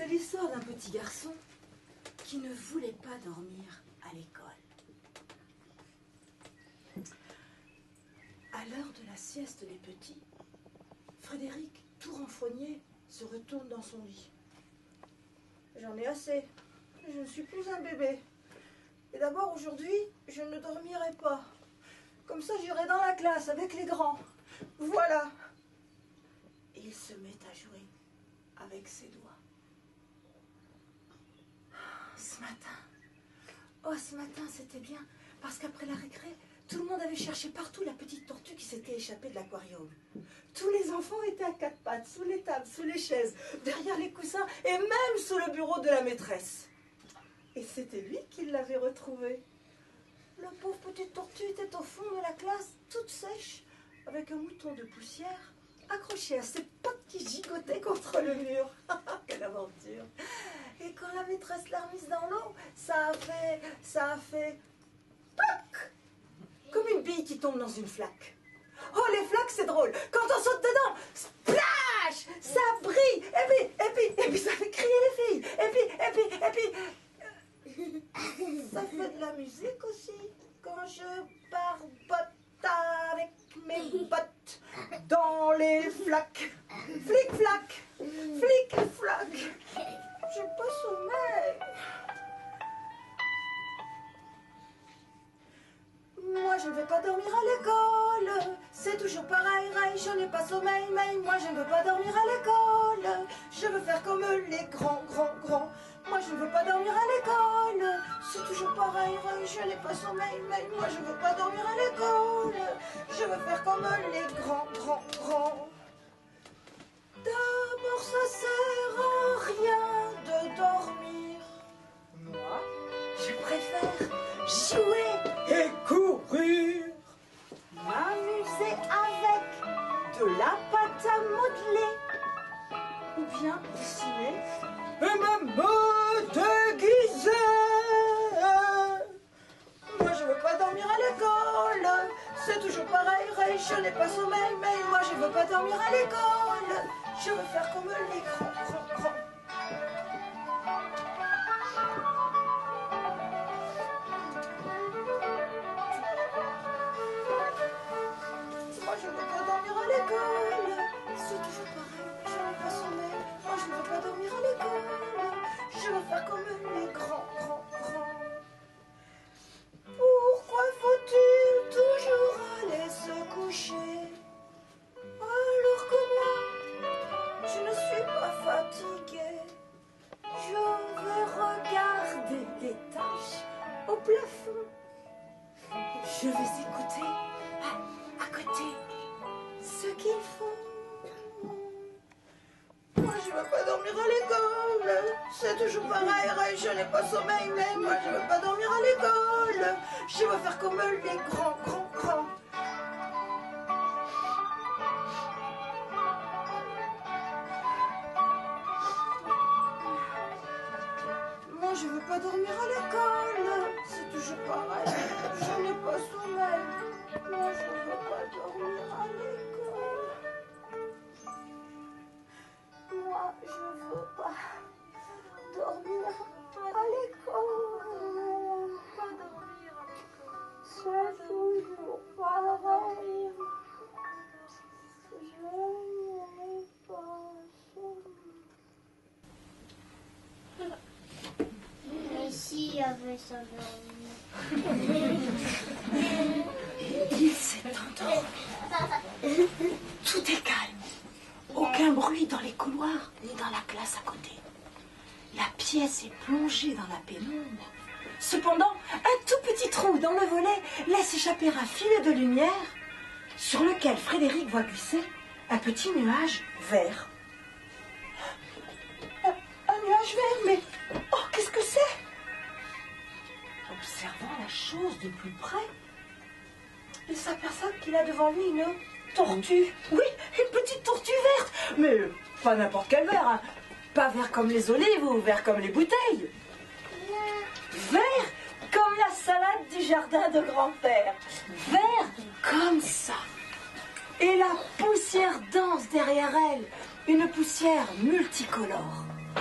l'histoire d'un petit garçon qui ne voulait pas dormir à l'école. À l'heure de la sieste des petits, Frédéric, tout renfrogné, se retourne dans son lit. J'en ai assez. Je ne suis plus un bébé. Et d'abord, aujourd'hui, je ne dormirai pas. Comme ça, j'irai dans la classe avec les grands. Voilà. Et il se met à jouer avec ses doigts. Ce matin, c'était bien. Parce qu'après la récré, tout le monde avait cherché partout la petite tortue qui s'était échappée de l'aquarium. Tous les enfants étaient à quatre pattes, sous les tables, sous les chaises, derrière les coussins et même sous le bureau de la maîtresse. Et c'était lui qui l'avait retrouvée. La pauvre petite tortue était au fond de la classe, toute sèche, avec un mouton de poussière accroché à ses pattes qui gigotaient contre le mur. Quelle aventure! Et quand la maîtresse l'a remise dans l'eau, ça a fait... Ploc! Comme une bille qui tombe dans une flaque. Oh, les flaques, c'est drôle. Quand on saute dedans, splash! Ça brille. Et puis, ça fait crier les filles. Et puis... Ça fait de la musique aussi. Quand je barbote avec mes bottes dans les flaques. Flic-flac, flic-flac. J'ai pas sommeil. Moi je ne veux pas dormir à l'école, c'est toujours pareil, je n'ai pas sommeil, mais moi je ne veux pas dormir à l'école, je veux faire comme les grands. Moi je ne veux pas dormir à l'école, c'est toujours pareil, je n'ai pas sommeil, mais moi je ne veux pas dormir à l'école, je veux faire comme les grands. D'abord ça sert à rien de dormir, moi je préfère jouer et courir, m'amuser avec de la pâte à modeler, ou bien dessiner et même me déguiser. Moi je veux pas dormir à l'école, c'est toujours pareil, je n'ai pas sommeil, mais moi je veux pas dormir à l'école, je veux faire comme les grands. Moi je veux pas dormir à l'école, c'est toujours pareil, je n'ai pas sommeil, moi je ne veux pas dormir à l'école, je veux faire comme les grands. Pourquoi faut-il toujours aller se coucher alors que moi je ne suis pas fatiguée? Je vais regarder les taches au plafond, je vais écouter à côté ce qu'ils font. Moi je veux pas dormir à l'école, c'est toujours pareil, je n'ai pas sommeil, mais moi je veux pas dormir à l'école, je veux faire comme les grands. Moi je veux pas dormir à l'école, c'est toujours pareil, je n'ai pas sommeil, moi je veux pas dormir à l'école. Moi je veux pas dormir à l'école. C'est toujours pareil, je n'ai pas sommeil. Mais si elle veut s'endormir. Il s'est endormi. Tout est calme. Aucun bruit dans les couloirs ni dans la classe à côté. La pièce est plongée dans la pénombre. Cependant, un tout petit trou dans le volet laisse échapper un filet de lumière sur lequel Frédéric voit glisser un petit nuage vert. Un nuage vert, mais... Oh, qu'est-ce que c'est? Observant la chose de plus près, il s'aperçoit qu'il a devant lui une tortue. Oui, une petite tortue verte. Mais pas n'importe quel vert, hein. Pas vert comme les olives ou vert comme les bouteilles. Vert comme la salade du jardin de grand-père. Vert comme ça. Et la poussière danse derrière elle. Une poussière multicolore. Oh,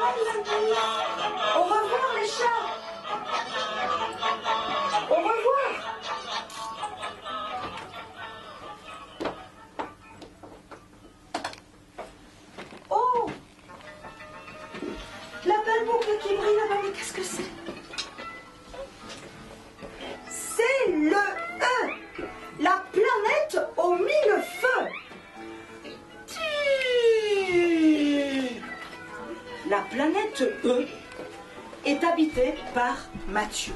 par Mathieu.